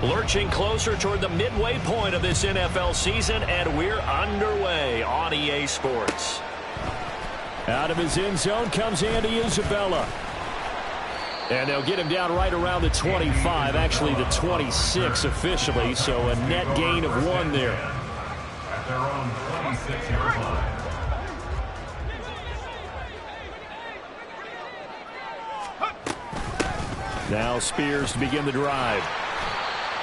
Lurching closer toward the midway point of this NFL season, and we're underway on EA Sports. Out of his end zone comes Andy Isabella. And they'll get him down right around the 25, actually the 26 officially, so a net gain of 1 there. At their own 26-yard line. Now Spears to begin the drive.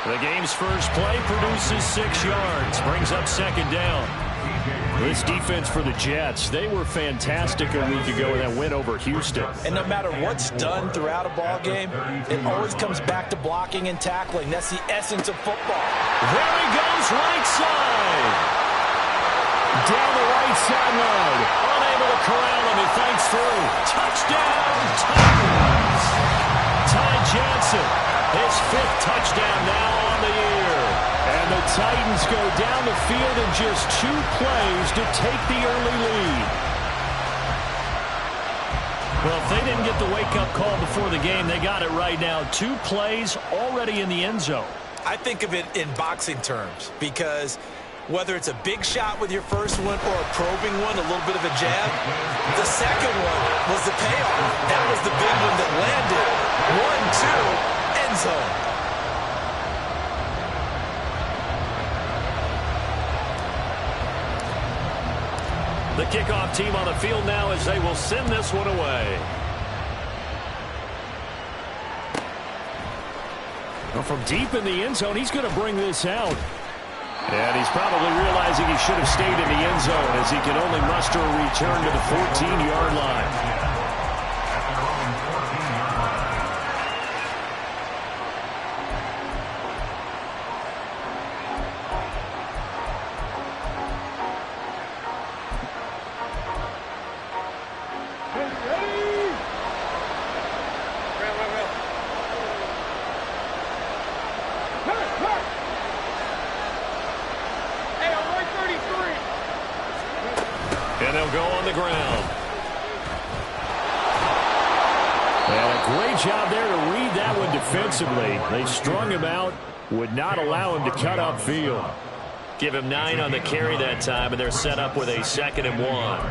The game's first play produces 6 yards, brings up second down. This defense for the Jets, they were fantastic a week ago in that win over Houston. And no matter what's done throughout a ball game, it always comes back to blocking and tackling. That's the essence of football. There he goes, right side. Down the right sideline. Unable to corral him. He fights through. Touchdown, Titans. Ty Johnson, his 5th touchdown now on the year. And the Titans go down the field in just 2 plays to take the early lead. Well, if they didn't get the wake-up call before the game, they got it right now. 2 plays already in the end zone. I think of it in boxing terms because whether it's a big shot with your first one or a probing one, a little bit of a jab, the second one was the payoff. That was the big one that landed. 1-2, end zone. The kickoff team on the field now as they will send this one away. Well, from deep in the end zone, he's going to bring this out. And he's probably realizing he should have stayed in the end zone as he can only muster a return to the 14-yard line. And they'll go on the ground. And a great job there to read that one defensively. They strung him out, would not allow him to cut upfield. Give him 9 on the carry that time, and they're set up with a 2nd and 1.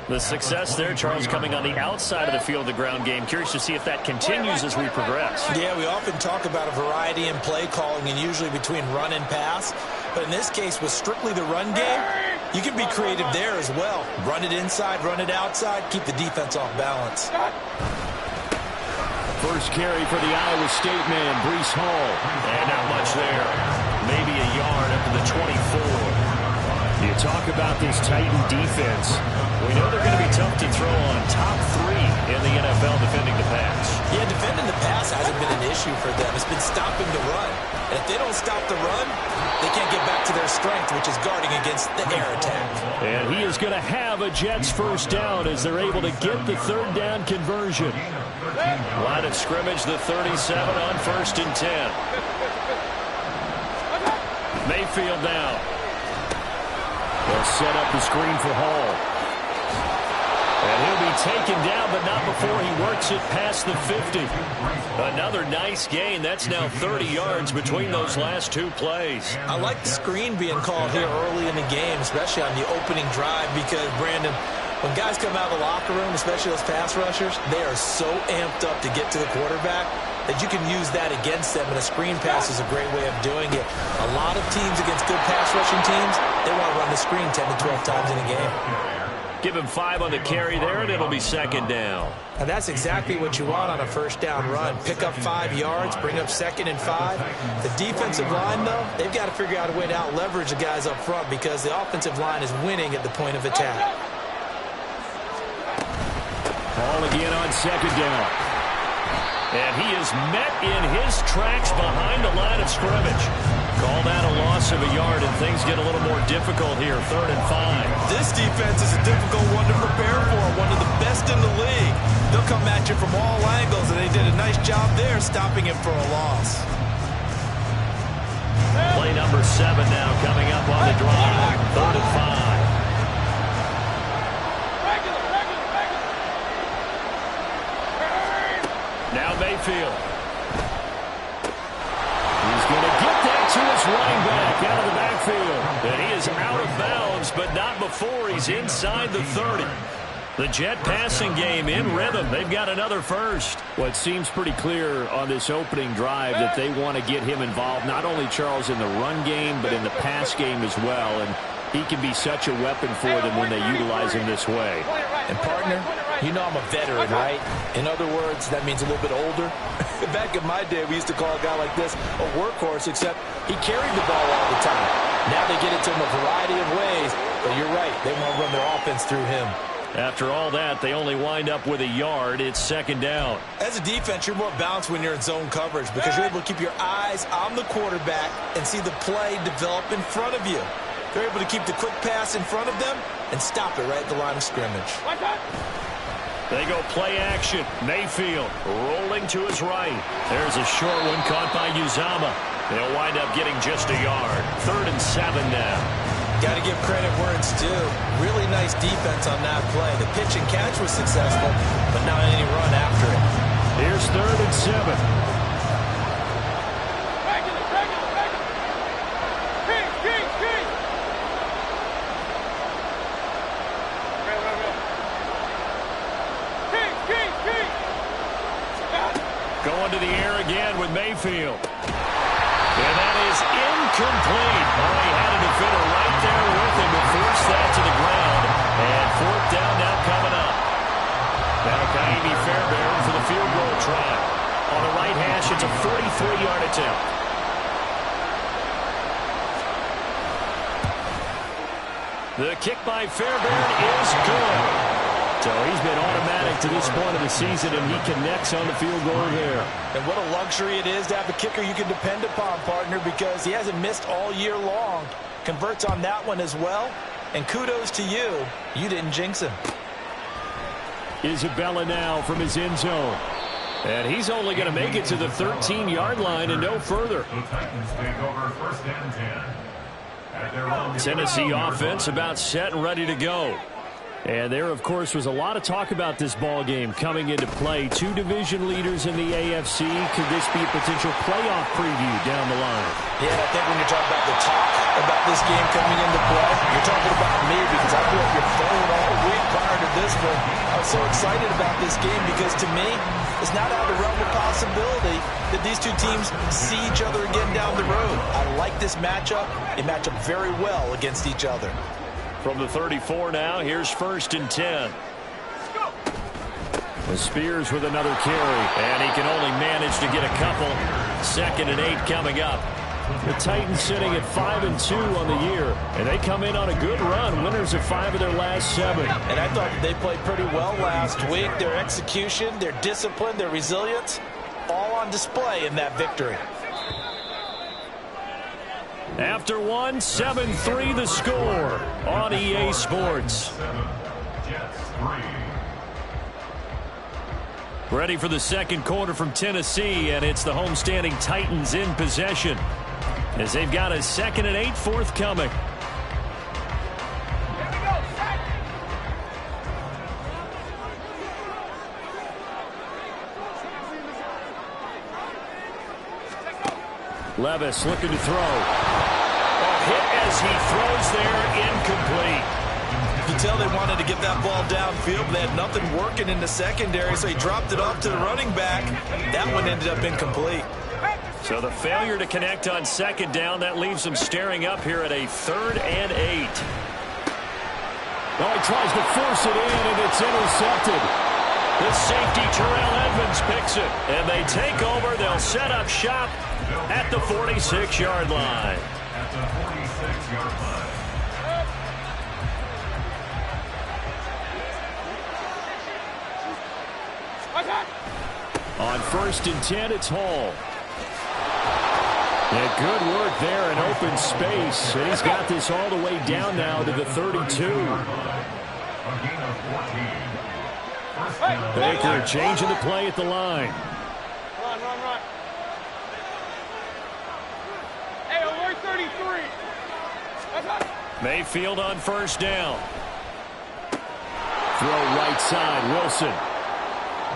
The success there, Charles, coming on the outside of the field, the ground game. Curious to see if that continues as we progress. Yeah, we often talk about a variety in play calling and usually between run and pass. But in this case, with strictly the run game, you can be creative there as well. Run it inside, run it outside, keep the defense off balance. First carry for the Iowa State man, Breece Hall. And not much there. Maybe a yard up to the 24. You talk about this Titan defense. We know they're going to be tough to throw on. Top 3 in the NFL defending the pass. Yeah, defending the pass hasn't been an issue for them. It's been stopping the run. And if they don't stop the run, they can't get back to their strength, which is guarding against the air attack. And he is going to have a Jets first down as they're able to get the 3rd down conversion. Line of scrimmage, the 37 on 1st and 10. Mayfield now. They'll set up the screen for Hall. And he'll be taken down, but not before he works it past the 50. Another nice gain. That's now 30 yards between those last 2 plays. I like the screen being called here early in the game, especially on the opening drive, because, Brandon, when guys come out of the locker room, especially those pass rushers, they are so amped up to get to the quarterback that you can use that against them, and a screen pass is a great way of doing it. A lot of teams against good pass rushing teams, they want to run the screen 10 to 12 times in a game. Give him 5 on the carry there, and it'll be 2nd down. And that's exactly what you want on a first down run. Pick up 5 yards, bring up 2nd and 5. The defensive line, though, they've got to figure out a way to out-leverage the guys up front because the offensive line is winning at the point of attack. Ball again on 2nd down. And he is met in his tracks behind the line of scrimmage. Call that a loss of a yard, and things get a little more difficult here, 3rd and 5. This defense is a difficult one to prepare for, one of the best in the league. They'll come at you from all angles, and they did a nice job there stopping him for a loss. Play number 7 now coming up on the drive, 3rd and 5. Now Mayfield. He's going to get to his running back out of the backfield. And he is out of bounds, but not before he's inside the 30. The Jet passing game in rhythm. They've got another first. Well, it seems pretty clear on this opening drive that they want to get him involved, not only, Charles, in the run game, but in the pass game as well. And he can be such a weapon for them when they utilize him this way. And, partner, you know I'm a veteran, right? In other words, that means a little bit older. Back in my day, we used to call a guy like this a workhorse, except he carried the ball all the time. Now they get it to him a variety of ways. But you're right, they want to run their offense through him. After all that, they only wind up with a yard. It's second down. As a defense, you're more balanced when you're in zone coverage because you're able to keep your eyes on the quarterback and see the play develop in front of you. They're able to keep the quick pass in front of them and stop it right at the line of scrimmage. They go play action. Mayfield rolling to his right. There's a short one caught by Uzama. They'll wind up getting just a yard. 3rd and 7 now. Got to give credit where it's due. Really nice defense on that play. The pitch and catch was successful, but not any run after it. Here's 3rd and 7. Going to the air again with Mayfield. And that is incomplete. Oh, he had a defender right there with him to force that to the ground. And 4th down now coming up. Now Kaimi Fairbairn for the field goal try. On the right hash, it's a 43-yard attempt. The kick by Fairbairn is good. So he's been automatic to this point of the season, and he connects on the field goal there. And what a luxury it is to have a kicker you can depend upon, partner, because he hasn't missed all year long. Converts on that one as well. And kudos to you. You didn't jinx him. Isabella now from his end zone. And he's only going to make it to the 13-yard line and no further. The Titans take over 1st and 10. Tennessee offense about set and ready to go. And there, of course, was a lot of talk about this ball game coming into play. 2 division leaders in the AFC. Could this be a potential playoff preview down the line? Yeah, and I think when you're talking about the talk about this game coming into play, you're talking about me because I blew up your phone all week prior to this one. I was so excited about this game because, to me, it's not out of the realm of possibility that these two teams see each other again down the road. I like this matchup. They match up very well against each other. From the 34 now, here's 1st and 10. Spears with another carry. And he can only manage to get a couple. 2nd and 8 coming up. The Titans sitting at 5-2 on the year. And they come in on a good run. Winners of 5 of their last 7. And I thought that they played pretty well last week. Their execution, their discipline, their resilience, all on display in that victory. After one, 7-3 the score on EA Sports. Ready for the second quarter from Tennessee, and it's the homestanding Titans in possession as they've got a 2nd and 8 forthcoming. Levis looking to throw. Hit as he throws there, incomplete. You can tell they wanted to get that ball downfield, but they had nothing working in the secondary, so he dropped it off to the running back. That one ended up incomplete. So the failure to connect on 2nd down, that leaves them staring up here at a 3rd and 8. Well, he tries to force it in, and it's intercepted. The safety, Terrell Edmonds, picks it. And they take over. They'll set up shop at the 46-yard line. At the 46-yard line. On 1st and 10, it's Hall. Yeah, good work there in open space. And he's got this all the way down now to the 32. Baker changing the play at the line. Run. Hey, alert 33. Mayfield on 1st down. Throw right side, Wilson.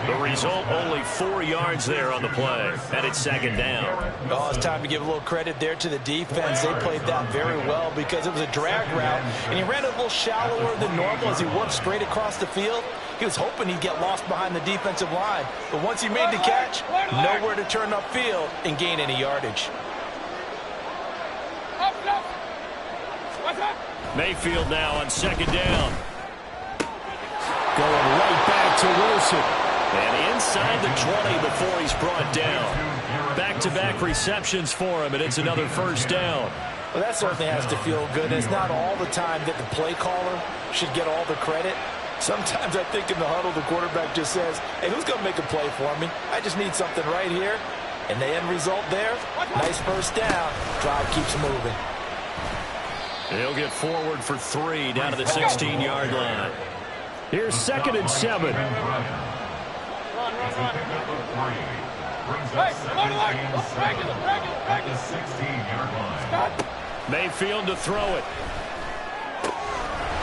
The result, only 4 yards there on the play, and it's second down. Oh, it's time to give a little credit there to the defense. They played that very well because it was a drag route, and he ran a little shallower than normal as he worked straight across the field. He was hoping he'd get lost behind the defensive line, but once he made the catch, nowhere to turn upfield and gain any yardage. Mayfield now on second down. Going right back to Wilson. And inside the 20 before he's brought down. Back-to-back receptions for him, and it's another first down. Well, that certainly has to feel good. It's not all the time that the play caller should get all the credit. Sometimes I think in the huddle, the quarterback just says, hey, who's going to make a play for me? I just need something right here. And the end result there, nice first down. Drive keeps moving. He'll get forward for 3 down to the 16-yard line. Here's 2nd and 7. Run. Hey, come on, regular. The 16-yard line. Mayfield to throw it.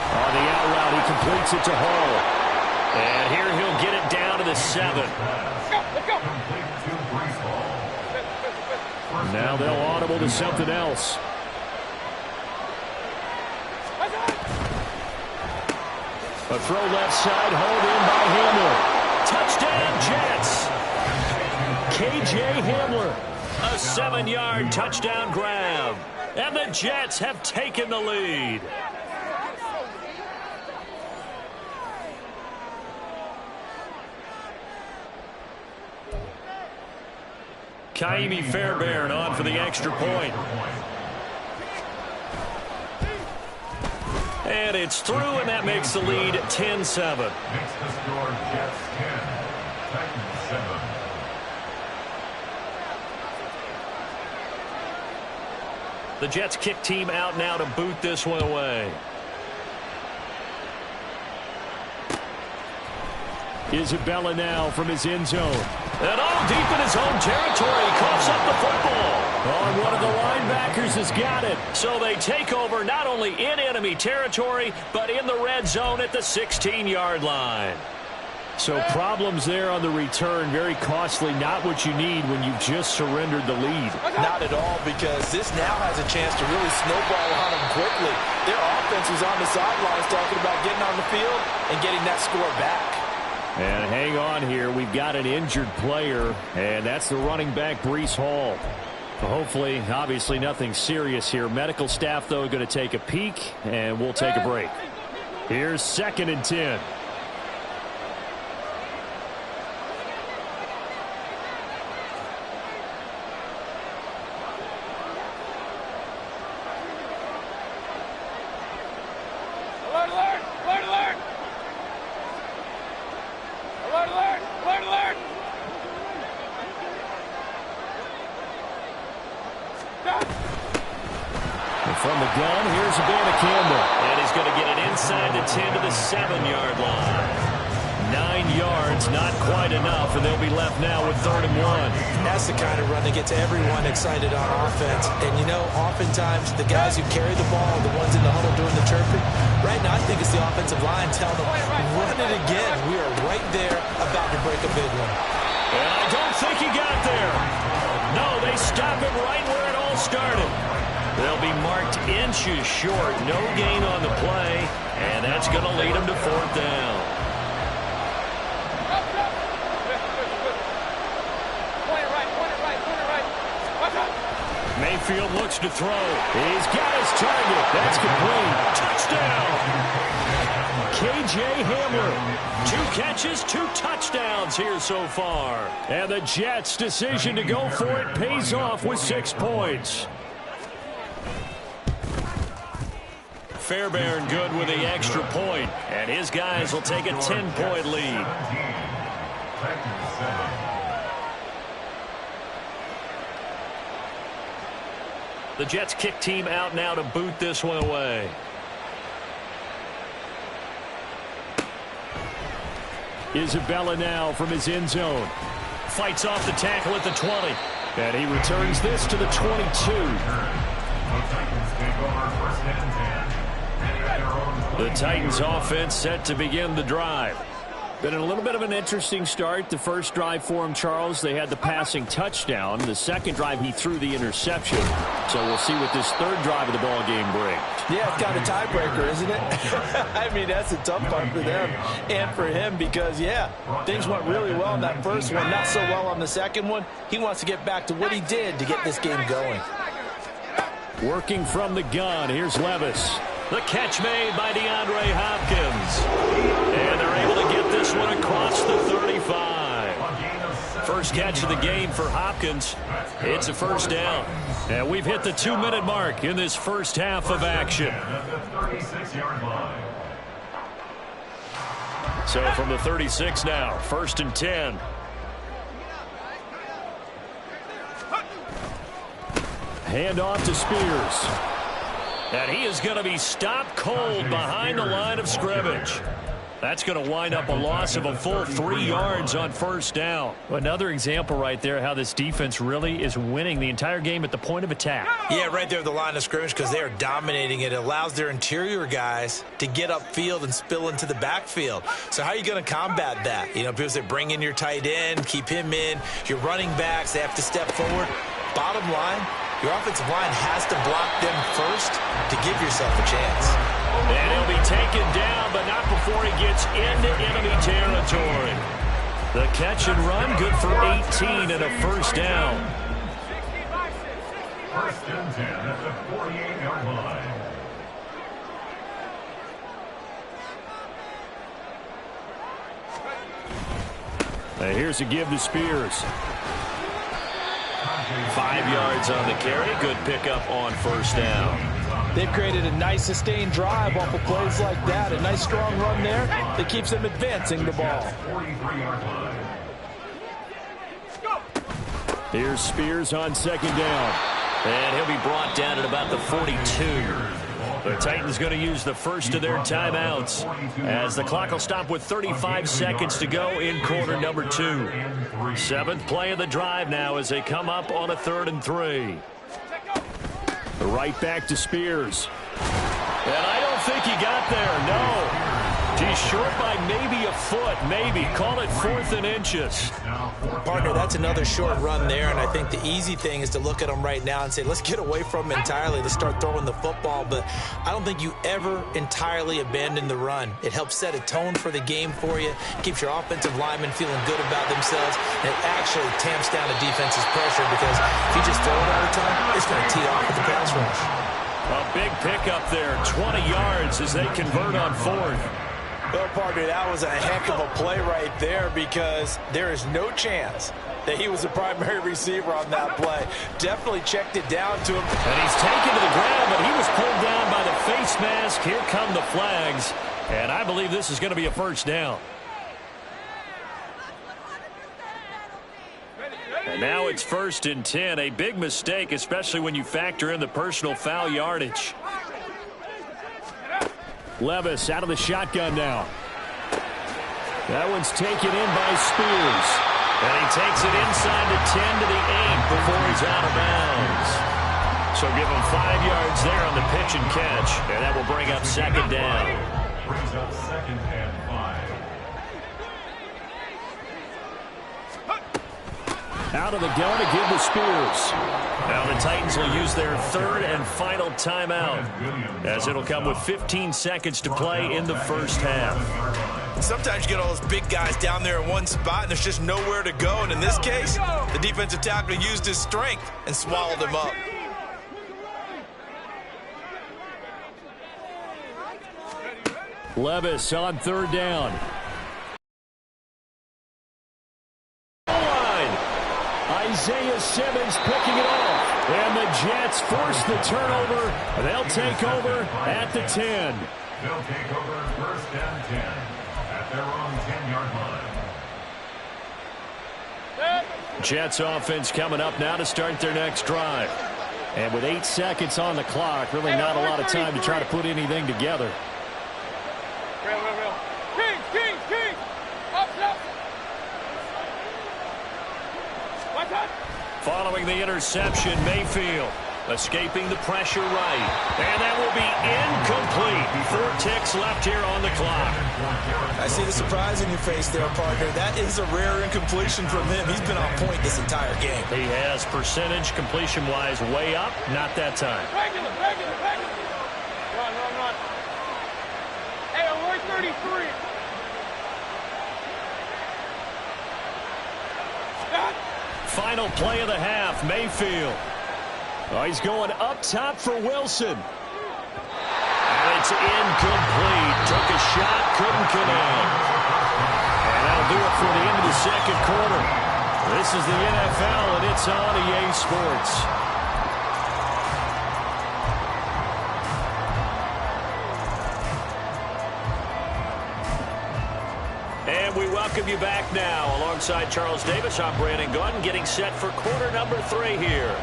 On the out route, he completes it to Hall. And here he'll get it down to the 7. Let's go. Now they'll audible to something else. A throw left side, hauled in by Hamler. Touchdown, Jets. K.J. Hamler. A 7-yard touchdown grab. And the Jets have taken the lead. Kaimi Fairbairn on for the extra point. And it's through, and that makes the lead 10-7. Makes the score Jets 10, Titans 7. The Jets kick team out now to boot this one away. Isabella now from his end zone. And all deep in his own territory. He coughs up the football. Oh, one of the linebackers has got it. So they take over not only in enemy territory, but in the red zone at the 16-yard line. So problems there on the return. Very costly. Not what you need when you've just surrendered the lead. Not at all, because this now has a chance to really snowball on them quickly. Their offense was on the sidelines talking about getting on the field and getting that score back. And hang on here. We've got an injured player, and that's the running back, Breece Hall. Hopefully, obviously nothing serious here. Medical staff, though, going to take a peek, and we'll take a break. Here's 2nd and 10. From the gun, here's Savannah Campbell. And he's going to get it inside the 10 to the 7-yard line. 9 yards, not quite enough, and they'll be left now with 3rd and 1. That's the kind of run that gets everyone excited on offense. And, you know, oftentimes the guys who carry the ball are the ones in the huddle doing the chirping. Right now, I think it's the offensive line telling them, run it again. We are right there about to break a big one. And I don't think he got there. No, they stop him right where it all started. They'll be marked inches short. No gain on the play, and that's going to lead them to 4th down. Mayfield looks to throw. He's got his target. That's complete. Touchdown! K.J. Hamler. 2 catches, 2 touchdowns here so far. And the Jets' decision to go for it pays off with 6 points. Fairbairn good with the extra point, and his guys will take a 10-point lead. The Jets kick team out now to boot this one away. Isabella now from his end zone. Fights off the tackle at the 20. And he returns this to the 22. The Titans offense set to begin the drive. Been a little bit of an interesting start. The first drive for him, Charles, they had the passing touchdown. The second drive, he threw the interception. So we'll see what this third drive of the ball game brings. Yeah, it's kind of a tiebreaker, isn't it? I mean, that's a tough one for them and for him because, yeah, things went really well in that first one, not so well on the second one. He wants to get back to what he did to get this game going. Working from the gun, here's Levis. The catch made by DeAndre Hopkins. And they're able to get this one across the 35. First catch of the game for Hopkins. It's a first down. And we've hit the 2-minute mark in this first half of action. So from the 36 now, 1st and 10. Hand off to Spears. And he is going to be stopped cold behind the line of scrimmage. That's going to wind up a loss of a full 3 yards on first down. Another example right there how this defense really is winning the entire game at the point of attack. Yeah, right there at the line of scrimmage because they are dominating it. It allows their interior guys to get upfield and spill into the backfield. So how are you going to combat that? You know, people say bring in your tight end, keep him in. Your running backs, they have to step forward. Bottom line, your offensive line has to block them first to give yourself a chance. And he'll be taken down, but not before he gets into enemy territory. The catch and run, good for 18 and a first down. 1st and 10 at the 48-yard line. Now here's a give to Spears. 5 yards on the carry. Good pickup on first down. They've created a nice sustained drive off of plays like that. A nice strong run there that keeps them advancing the ball. 43-yard line. Here's Spears on 2nd down. And he'll be brought down at about the 42. The Titans going to use the first of their timeouts as the clock will stop with 35 seconds to go in quarter number 2. 7th play of the drive now as they come up on a 3rd and 3. Right back to Spears. And I don't think he got there, no. He's short by maybe a foot, maybe. Call it 4th and inches. Partner, that's another short run there, and I think the easy thing is to look at him right now and say, let's get away from him entirely. Let's start throwing the football, but I don't think you ever entirely abandon the run. It helps set a tone for the game for you, keeps your offensive linemen feeling good about themselves, and it actually tamps down the defense's pressure because if you just throw it all the time, it's going to tee off with the pass rush. A big pickup there, 20 yards as they convert on 4th. Well, partner, that was a heck of a play right there because there is no chance that he was the primary receiver on that play. Definitely checked it down to him. And he's taken to the ground, but he was pulled down by the face mask. Here come the flags. And I believe this is going to be a first down. And now it's 1st and 10. A big mistake, especially when you factor in the personal foul yardage. Levis out of the shotgun now. That one's taken in by Spears. And he takes it inside the 10 to the 8 before he's out of bounds. So give him 5 yards there on the pitch and catch. And that will bring up 2nd down. Brings up 2nd and 5. Out of the gun to give to Spears. Now the Titans will use their 3rd and final timeout as it'll come with 15 seconds to play in the first half. Sometimes you get all those big guys down there in one spot and there's just nowhere to go. And in this case, the defensive tackle used his strength and swallowed him up. Levis on 3rd down. Isaiah Simmons picking it off. And the Jets force the turnover. They'll take over at the 10. They'll take over 1st and 10 at their own 10-yard line. Jets offense coming up now to start their next drive. And with 8 seconds on the clock, really not a lot of time to try to put anything together. Following the interception, Mayfield. Escaping the pressure right. And that will be incomplete. 4 ticks left here on the clock. I see the surprise in your face there, partner. That is a rare incompletion from him. He's been on point this entire game. He has percentage completion-wise way up. Not that time. Regular. Run. Hey, alert 33. Stop. Final play of the half, Mayfield. Oh, he's going up top for Wilson. And it's incomplete. Took a shot, couldn't connect. And that'll do it for the end of the second quarter. This is the NFL, and it's on EA Sports. And we welcome you back now. Alongside Charles Davis, I'm Brandon Gunn, getting set for quarter number 3 here.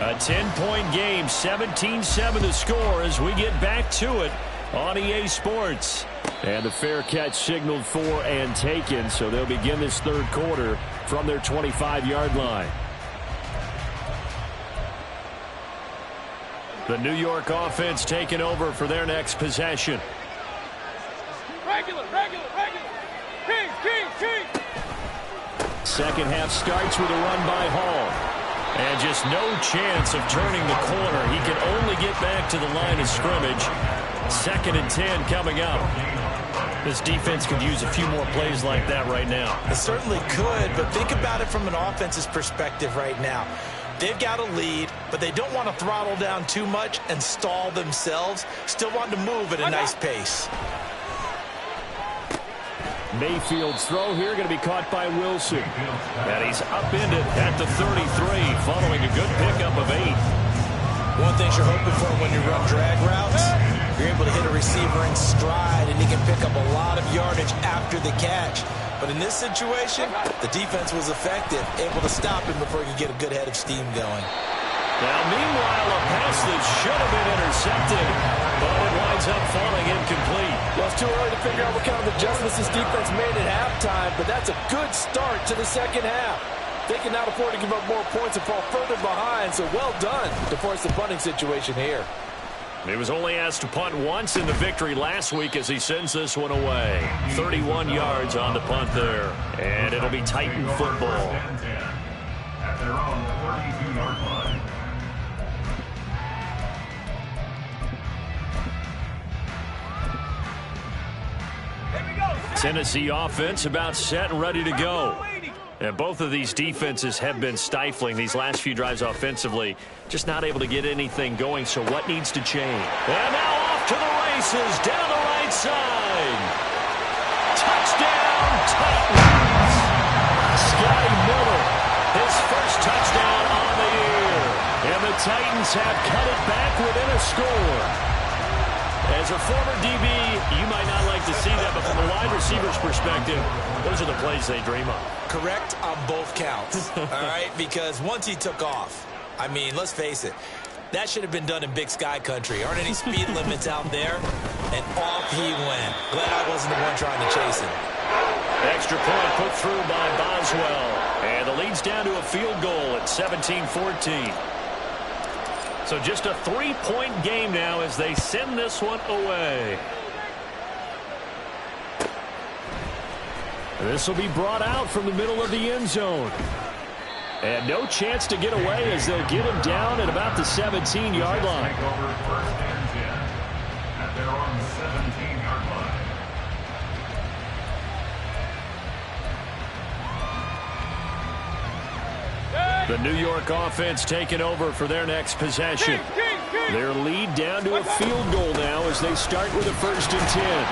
A 10-point game, 17-7 the score as we get back to it on EA Sports. And the fair catch signaled for and taken, so they'll begin this third quarter from their 25-yard line. The New York offense taking over for their next possession. Regular. King. Second half starts with a run by Hall. And just no chance of turning the corner. He can only get back to the line of scrimmage. 2nd and 10 coming up. This defense could use a few more plays like that right now. It certainly could, but think about it from an offense's perspective right now. They've got a lead, but they don't want to throttle down too much and stall themselves. Still want to move at a nice pace. Mayfield's throw here going to be caught by Wilson. And he's upended at the 33 following a good pickup of 8. One thing you're hoping for when you run drag routes, you're able to hit a receiver in stride and he can pick up a lot of yardage after the catch. But in this situation, the defense was effective, able to stop him before he could get a good head of steam going. Now, meanwhile, a pass that should have been intercepted, but it winds up falling incomplete. Well, it's too early to figure out what kind of adjustments this defense made at halftime, but that's a good start to the second half. They can now afford to give up more points and fall further behind, so well done to force the punting situation here. He was only asked to punt once in the victory last week as he sends this one away. 31 yards on the punt there, and it'll be Titan football. At their own 32-yard line. Tennessee offense about set and ready to go. And both of these defenses have been stifling these last few drives offensively. Just not able to get anything going, so what needs to change? And now off to the races, down the right side. Touchdown, Titans! Scotty Miller, his first touchdown on the year. And the Titans have cut it back within a score. As a former DB, you might not like to see that, but from a wide receiver's perspective, those are the plays they dream of. Correct on both counts, all right? Because once he took off, I mean, let's face it, that should have been done in Big Sky country. Aren't any speed limits out there? And off he went. Glad I wasn't the one trying to chase him. Extra point put through by Boswell. And the lead's down to a field goal at 17-14. So just a 3-point game now as they send this one away. This will be brought out from the middle of the end zone. And no chance to get away as they'll get him down at about the 17-yard line. Take over 1st and 10 at their own 17-yard line. The New York offense taking over for their next possession. Their lead down to a field goal now as they start with a 1st and 10.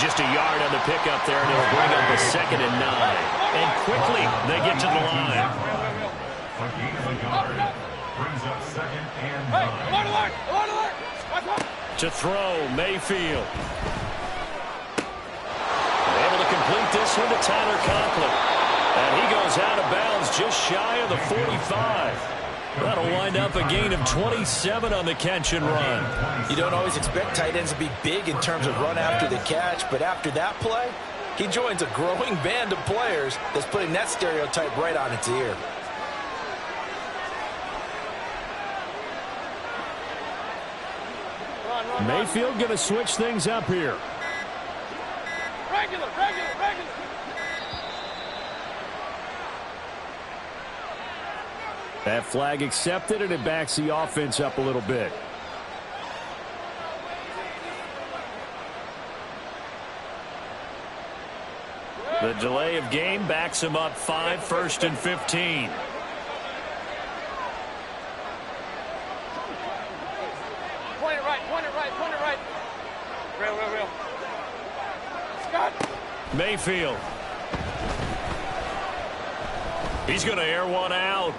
Just a yard on the pickup there, and it'll bring up a 2nd and 9. And quickly, they get to the line. A gain of a yard brings up 2nd and 9. To throw, Mayfield. Able to complete this one to Tyler Conklin. And he goes out of bounds just shy of the 45. That'll wind up a gain of 27 on the catch and run. You don't always expect tight ends to be big in terms of run after the catch, but after that play, he joins a growing band of players that's putting that stereotype right on its ear. Mayfield going to switch things up here. Regular. That flag accepted, and it backs the offense up a little bit. The delay of game backs him up 5, 1st and 15. Point it right. Real. Scott. Mayfield. He's going to air one out.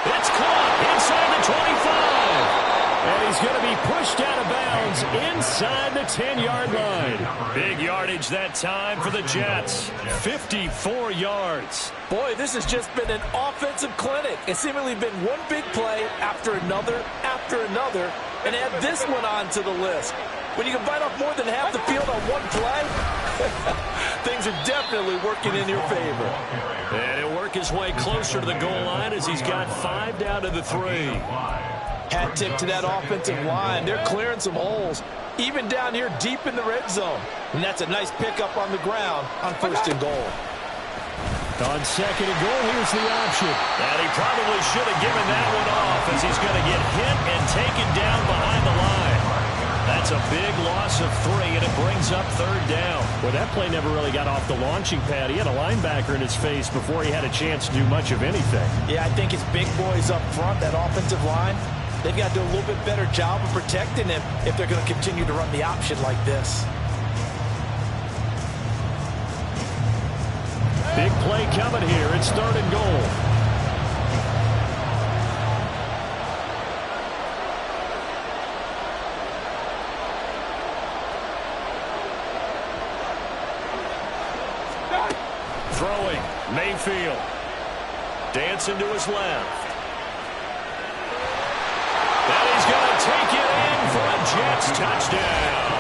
It's caught inside the 25. And he's going to be pushed out of bounds inside the 10-yard line. Big yardage that time for the Jets. 54 yards. Boy, this has just been an offensive clinic. It's seemingly been one big play after another, and add this one on to the list. When you can bite off more than half the field on one play, things are definitely working in your favor. And he'll work his way closer to the goal line as he's got 5 down to the 3. Hat tip to that offensive line. They're clearing some holes, even down here deep in the red zone. And that's a nice pickup on the ground on 1st and goal. On 2nd and goal, here's the option. And he probably should have given that one off as he's going to get hit and taken down behind the line. That's a big loss of 3, and it brings up 3rd down. Well, that play never really got off the launching pad. He had a linebacker in his face before he had a chance to do much of anything. Yeah, I think his big boys up front, that offensive line, they've got to do a little bit better job of protecting him if they're going to continue to run the option like this. Big play coming here. It's 3rd and goal. Throwing, Mayfield. Dancing to his left. And he's going to take it in for a Jets touchdown.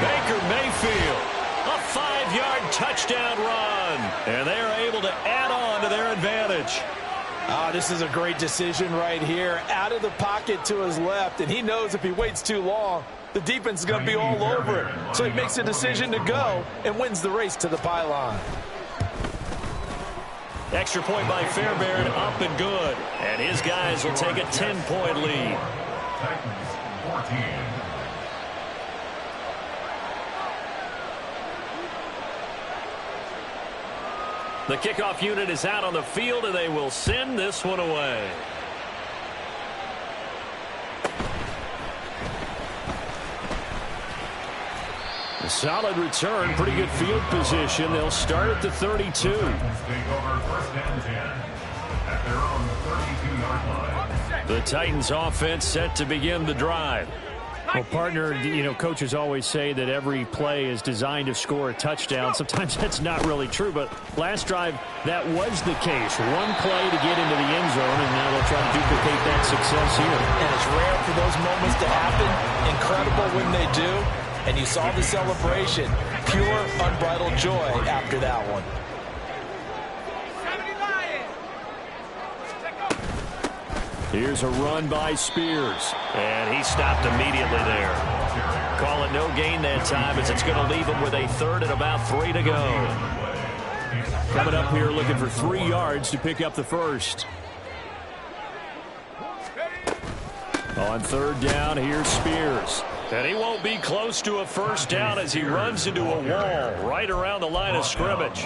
Baker Mayfield, a 5-yard touchdown run. And they are able to add on to their advantage. This is a great decision right here. Out of the pocket to his left, and he knows if he waits too long, the defense is going to be all over it. So he makes a decision to go and wins the race to the pylon. Extra point by Fairbairn, up and good. And his guys will take a 10-point lead. Titans 14. The kickoff unit is out on the field, and they will send this one away. A solid return, pretty good field position. They'll start at the 32. Take over 1st and 10 at their own 32-yard line. The Titans offense set to begin the drive. Well, partner, coaches always say that every play is designed to score a touchdown. Sometimes that's not really true, but last drive, that was the case. One play to get into the end zone, and now they'll try to duplicate that success here. And it's rare for those moments to happen. Incredible when they do. And you saw the celebration. Pure, unbridled joy after that one. Here's a run by Spears. And he stopped immediately there. Call it no gain that time as it's going to leave him with a 3rd and about 3 to go. Coming up here looking for 3 yards to pick up the 1st. On 3rd down, here's Spears. And he won't be close to a 1st down as he runs into a wall right around the line of scrimmage.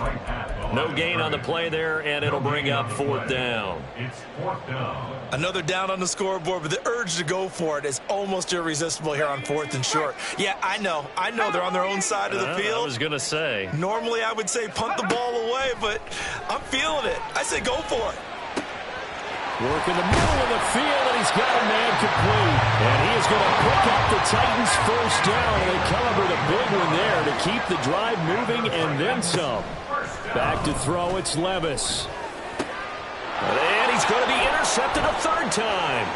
No gain on the play there, and it'll bring up 4th down. It's 4th down. Another down on the scoreboard, but the urge to go for it is almost irresistible here on 4th and short. Yeah, I know they're on their own side of the field. I was going to say. Normally I would say punt the ball away, but I'm feeling it. I say go for it. Work in the middle of the field, and he's got a man complete. And he is going to pick up the Titans' 1st down. They covered a big one there to keep the drive moving and then some. Back to throw, it's Levis. And he's going to be intercepted a 3rd time.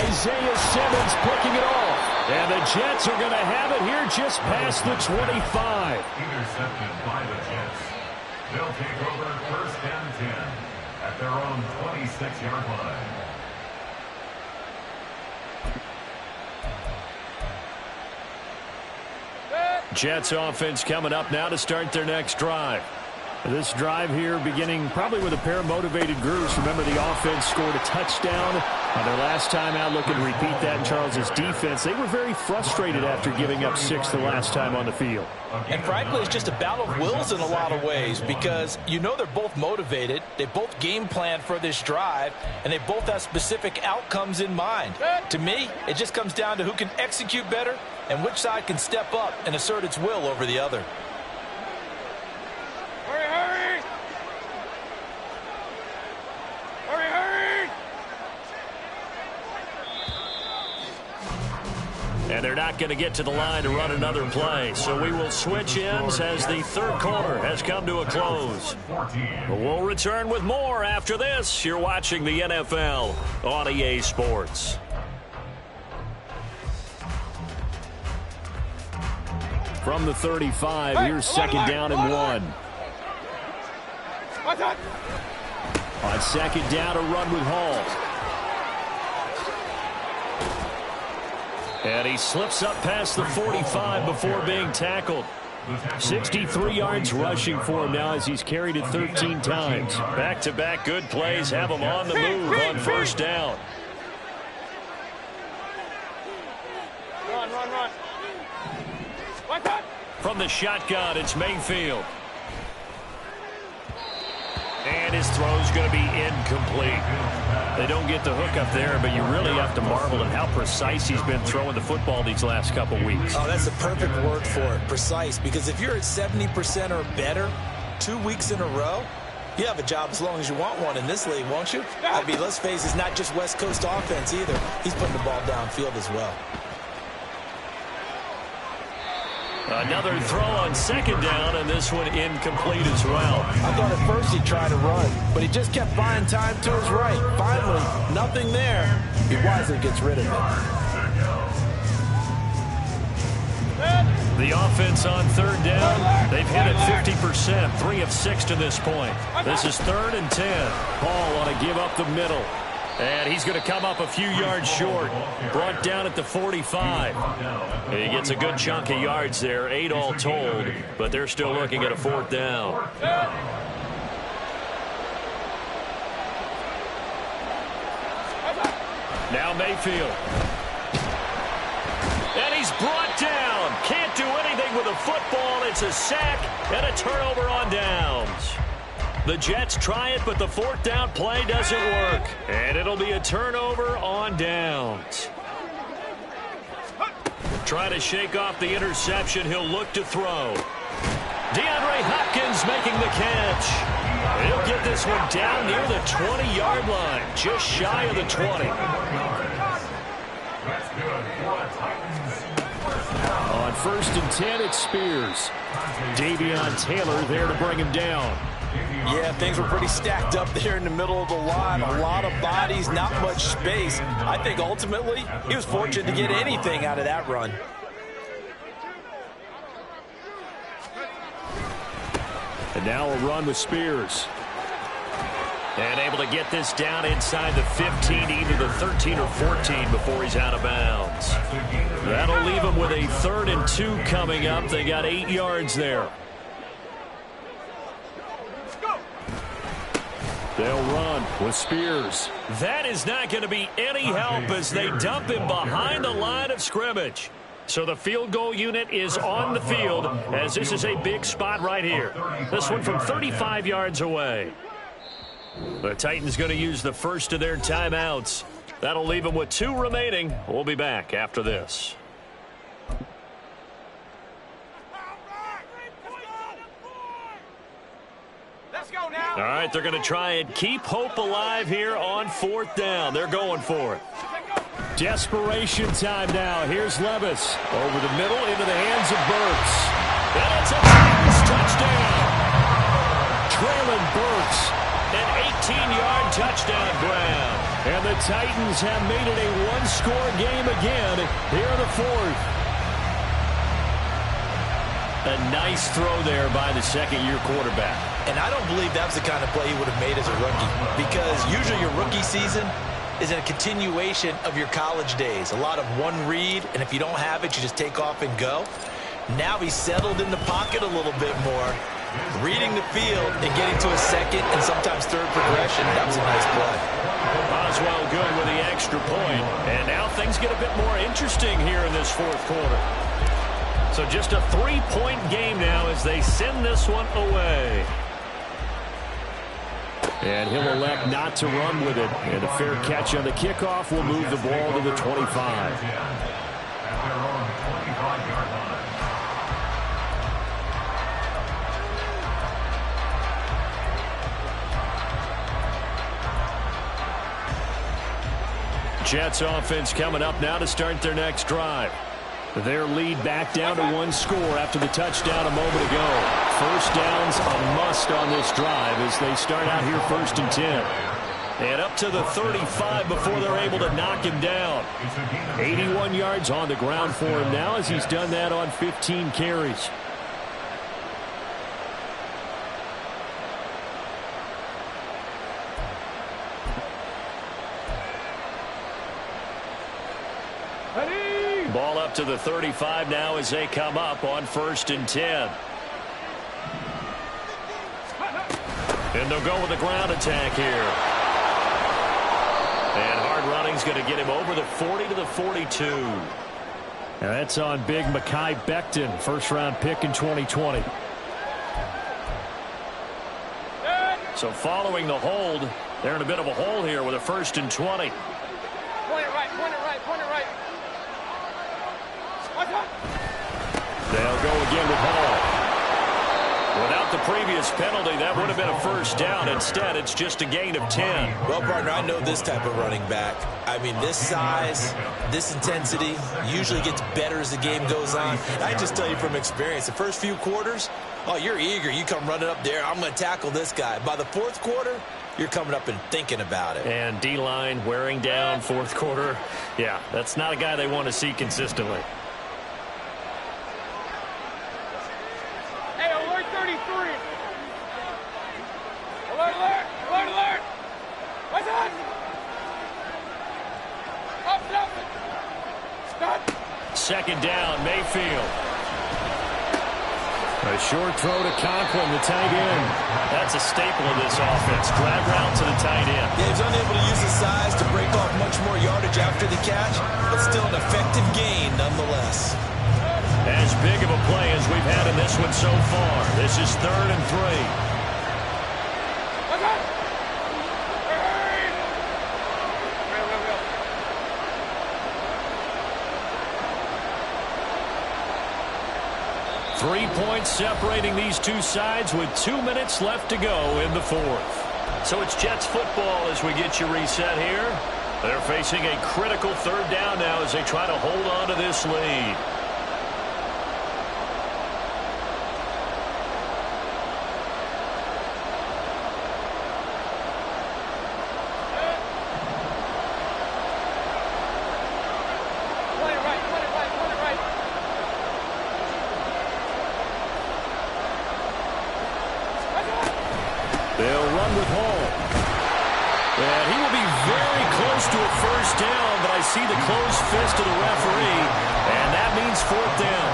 Isaiah Simmons picking it off. And the Jets are going to have it here just past the 25. Intercepted by the Jets. They'll take over 1st and 10 at their own 26-yard line. Jets offense coming up now to start their next drive. This drive here beginning probably with a pair of motivated groups. Remember, the offense scored a touchdown on their last time out. Looking to repeat that in Charles's defense. They were very frustrated after giving up 6 the last time on the field. And frankly, it's just a battle of wills in a lot of ways because you know they're both motivated. They both game planned for this drive, and they both have specific outcomes in mind. To me, it just comes down to who can execute better and which side can step up and assert its will over the other. And they're not going to get to the line to run another play. So we will switch ends as the third quarter has come to a close. We'll return with more after this. You're watching the NFL on EA Sports. From the 35, here's second down and 1. On second down, a run with Hall. And he slips up past the 45 before being tackled. 63 yards rushing for him now as he's carried it 13 times. Back-to-back good plays have him on the move on first down. Run. From the shotgun, it's Mayfield. And his throw's going to be incomplete. They don't get the hook up there, but you really have to marvel at how precise he's been throwing the football these last couple weeks. Oh, that's the perfect word for it, precise. Because if you're at 70% or better 2 weeks in a row, you have a job as long as you want one in this league, won't you? I mean, let's face it, it's not just West Coast offense either. He's putting the ball downfield as well. Another throw on second down, and this one incomplete as well. I thought at first he'd try to run, but he just kept buying time to his right. Finally, nothing there. He wisely gets rid of it. The offense on third down, they've hit it 50%, 3 of 6 to this point. This is 3rd and 10. Ball on a give up the middle. And he's going to come up a few yards short. Brought down at the 45. He gets a good chunk of yards there, 8 all told, but they're still looking at a 4th down. Now Mayfield. And he's brought down. Can't do anything with a football. It's a sack and a turnover on downs. The Jets try it, but the 4th down play doesn't work. And it'll be a turnover on downs. Trying to shake off the interception. He'll look to throw. DeAndre Hopkins making the catch. He'll get this one down near the 20-yard line, just shy of the 20. On 1st and 10, it's Spears. Davion Taylor there to bring him down. Yeah, things were pretty stacked up there in the middle of the line. A lot of bodies, not much space. I think ultimately he was fortunate to get anything out of that run. And now a run with Spears. And able to get this down inside the 15, either the 13 or 14 before he's out of bounds. That'll leave him with a 3rd and 2 coming up. They got 8 yards there. They'll run with Spears. That is not going to be any help as they dump him behind the line of scrimmage. So the field goal unit is on the field as this is a big spot right here. This one from 35 yards away. The Titans going to use the first of their timeouts. That'll leave them with 2 remaining. We'll be back after this. All right, they're going to try and keep hope alive here on 4th down. They're going for it. Desperation time now. Here's Levis. Over the middle into the hands of Burks. And it's a Titans touchdown. Traylon Burks. An 18-yard touchdown grab. And the Titans have made it a 1-score game again here in the 4th. A nice throw there by the second-year quarterback. And I don't believe that was the kind of play he would have made as a rookie. Because usually your rookie season is a continuation of your college days. A lot of one read, and if you don't have it, you just take off and go. Now he's settled in the pocket a little bit more, reading the field and getting to a second and sometimes third progression. That was a nice play. Boswell good with the extra point. And now things get a bit more interesting here in this fourth quarter. So just a 3-point game now as they send this one away. And he'll elect not to run with it. And a fair catch on the kickoff will move the ball to the 25. Jets offense coming up now to start their next drive. Their lead back down to 1 score after the touchdown a moment ago. First down's a must on this drive as they start out here 1st and 10. And up to the 35 before they're able to knock him down. 81 yards on the ground for him now as he's done that on 15 carries. Ball up to the 35 now as they come up on 1st and 10. And they'll go with the ground attack here. And hard running's going to get him over the 40 to the 42. Now that's on big Mekhi Becton, first-round pick in 2020. So following the hold, they're in a bit of a hole here with a 1st and 20. Point it right, point it right, point it right. They'll go again with Hall. Without the previous penalty, that would have been a first down. Instead, it's just a gain of 10. Well, partner, I know this type of running back. I mean, this size, this intensity usually gets better as the game goes on. And I just tell you from experience, the first few quarters, oh, you're eager. You come running up there, I'm going to tackle this guy. By the 4th quarter, you're coming up and thinking about it. And D-line wearing down 4th quarter. Yeah, that's not a guy they want to see consistently. Hey, alert 33. Alert, alert, alert, alert. What's that? Up. Stop. 2nd down, Mayfield. A short throw to Conklin, the tight end. That's a staple of this offense. Drag route to the tight end. Yeah, he's unable to use his size to break off much more yardage after the catch, but still an effective gain nonetheless. As big of a play as we've had in this one so far. This is 3rd and 3. Three points separating these two sides with 2 minutes left to go in the 4th. So it's Jets football as we get you reset here. They're facing a critical 3rd down now as they try to hold on to this lead. They'll run with Hall. And he will be very close to a first down, but I see the closed fist of the referee, and that means 4th down.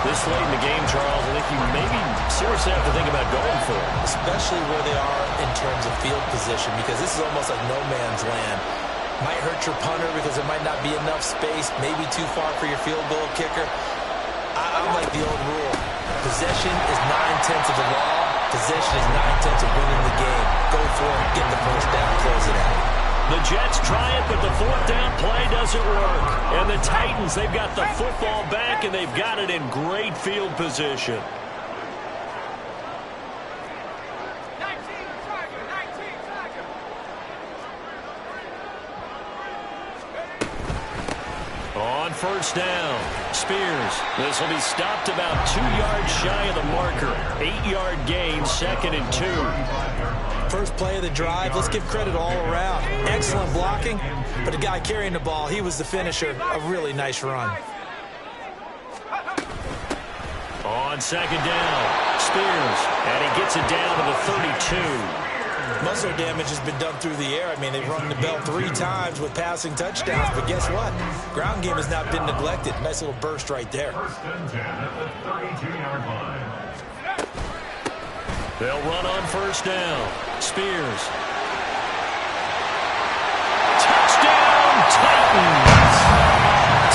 This late in the game, Charles, I think you maybe seriously have to think about going for it. Especially where they are in terms of field position, because this is almost like no man's land. Might hurt your punter because there might not be enough space, maybe too far for your field goal kicker. I'm like the old rule. Possession is 9/10 of the law. Possession is 9/10 of winning the game. Go for it, get the first down, close it out. The Jets try it, but the 4th down play doesn't work. And the Titans, they've got the football back, and they've got it in great field position. 19, Tiger, 19, Tiger. On 1st down, Spears. This will be stopped about 2 yards shy of the marker. 8-yard gain, 2nd and 2. First play of the drive, let's give credit all around. Excellent blocking, but the guy carrying the ball, he was the finisher. A really nice run. On 2nd down, Spears, and he gets it down to the 32. Most of their damage has been done through the air. I mean, they've rung the bell 3 times with passing touchdowns, but guess what? Ground game has not been neglected. Nice little burst right there. First and 10 at the 32-yard line. They'll run on first down. Spears. Touchdown, Titans!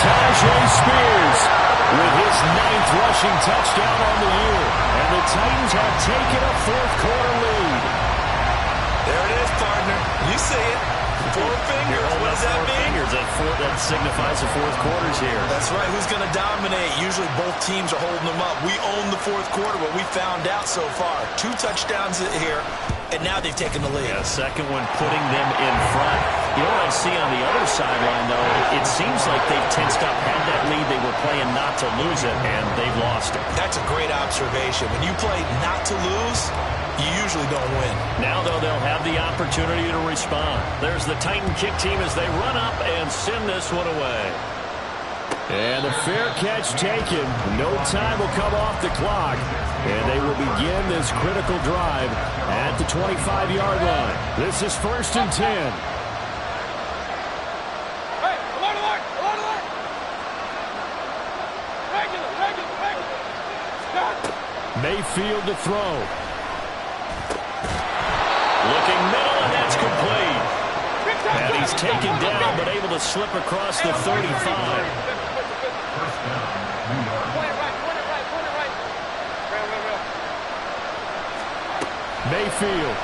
Tajay Spears with his 9th rushing touchdown on the year. And the Titans have taken a fourth-quarter lead. There it is, partner. You see it. 4 fingers. What does that mean? That signifies the fourth quarter's here. That's right. Who's going to dominate? Usually both teams are holding them up. We own the fourth quarter, what we found out so far. 2 touchdowns here, and now they've taken the lead. Yeah, second one putting them in front. You know what I see on the other sideline, though? It seems like they've tensed up, had that lead. They were playing not to lose it, and they've lost it. That's a great observation. When you play not to lose, you usually don't win. Now, though, they'll have the opportunity to respond. There's the Titan kick team as they run up and send this one away. And a fair catch taken. No time will come off the clock. And they will begin this critical drive at the 25-yard line. This is first and 10. Hey, alert, alert, alert, alert. Regular, regular, regular. Start. Mayfield to throw. Looking middle, and that's complete. And he's taken down, but able to slip across the 35. First down, New York. Point it right, point it right, point it right. Real. Mayfield.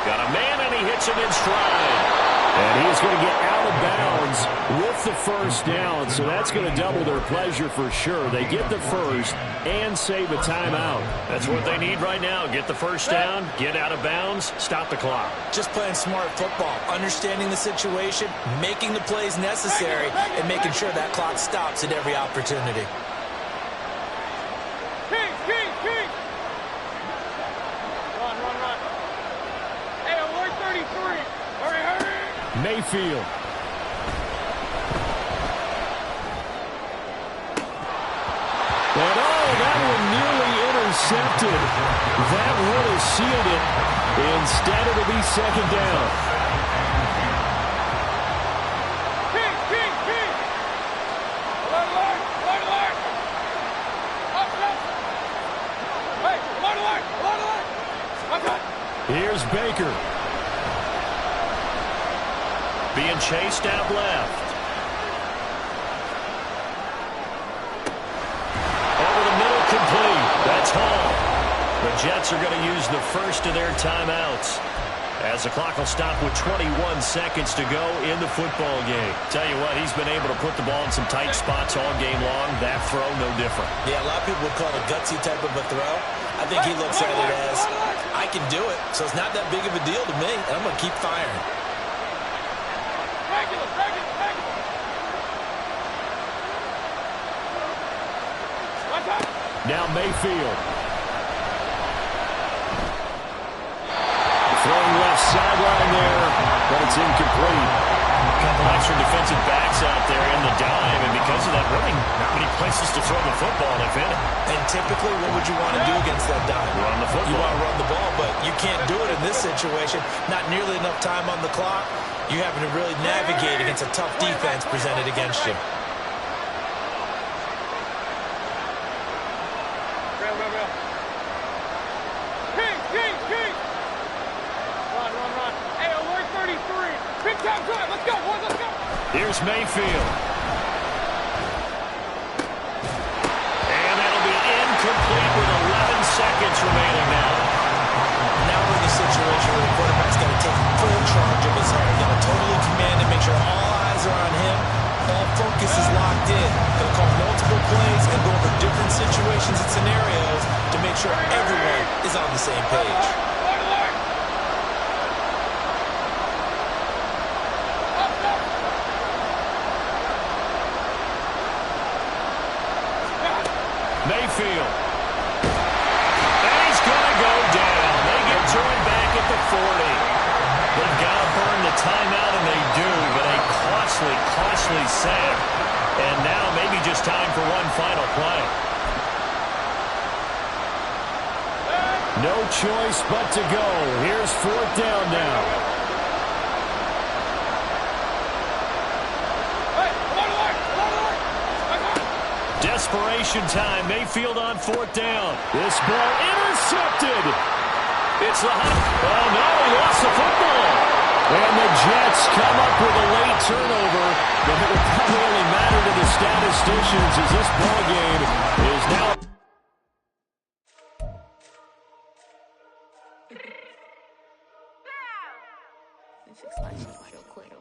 Got a man, and he hits him in stride. And he's going to get out of bounds with the first down, so that's going to double their pleasure for sure. They get the first and save a timeout. That's what they need right now. Get the first down, get out of bounds, stop the clock. Just playing smart football, understanding the situation, making the plays necessary, and making sure that clock stops at every opportunity. King. Run. Hey, alert 33. Hurry. Mayfield. And that one nearly intercepted. That would have sealed it. Instead, it'll be second down. King. Alert. Up. Hey, alert. Okay. Here's Baker. Being chased out left. Over the middle, complete. That's Hall. The Jets are going to use the first of their timeouts, as the clock will stop with 21 seconds to go in the football game. Tell you what, he's been able to put the ball in some tight spots all game long. That throw, no different. Yeah, a lot of people would call it a gutsy type of a throw. I think he looks at it as, I can do it, so it's not that big of a deal to me, and I'm going to keep firing. Regular. Now Mayfield. Throwing left sideline there, but it's incomplete. A couple extra defensive backs out there in the dime, and because of that, really not many places to throw the football, if any. And typically, what would you want to do against that dime? Run the football. You want to run the ball, but you can't do it in this situation. Not nearly enough time on the clock. You're having to really navigate against a tough defense presented against you. Real. King. Run. Hey, alert 33. Big time drive. Let's go, boys. Let's go. Here's Mayfield. And that'll be incomplete with 11 seconds remaining now. Now we're in the situation where the quarterback's got to take full charge of his heart. Got to totally command and make sure all eyes are on him. All focus is locked in. Got to call multiple plays and go over different situations and scenarios to make sure everyone is on the same page. Alert. Up. Mayfield. And he's going to go down. They get to him back at the 40. They've got to burn the timeout, and they do, but a costly sack. And now maybe just time for one final play. No choice but to go. Here's fourth down now. Desperation time. Mayfield on fourth down. This ball intercepted. It's the oh, no, he lost the football. And the Jets come up with a late turnover. But it will probably only matter to the statisticians as this ball game is now. Fix my real quick.